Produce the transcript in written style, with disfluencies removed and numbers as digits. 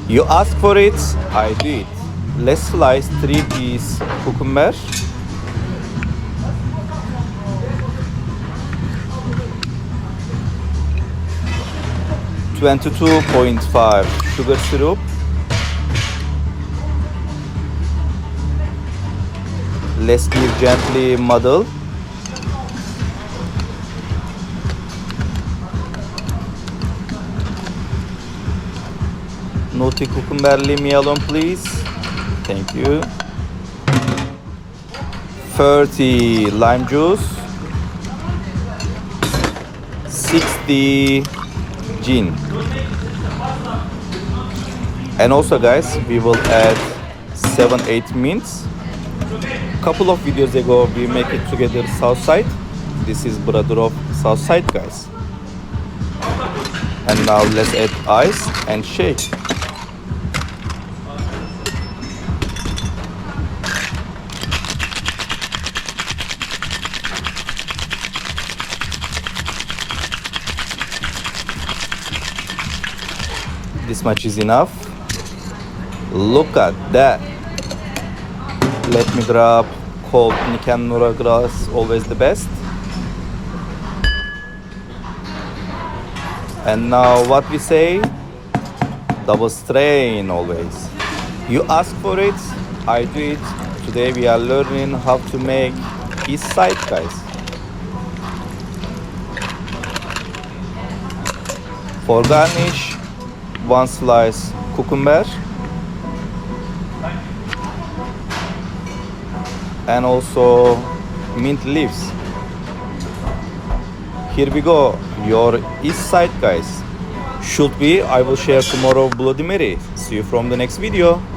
You ask for it, I do it. Let's slice 3-piece cucumber. (22.5) sugar syrup. Let's give gently muddle. Naughty cucumber, leave me alone, please. Thank you. 30 lime juice. 60 gin. And also guys, we will add 7-8 mints. Couple of videos ago we make it together Southside. This is brother of Southside guys. And now let's add ice and shake. This much is enough. Look at that. Let me grab cold Nicanora grass, always the best. And now what we say? Double strain always. You ask for it, I do it. Today we are learning how to make Eastside guys. For garnish, 1 slice cucumber and also mint leaves. Here we go, your Eastside guys. Should be, I will share tomorrow Bloody Mary. See you from the next video.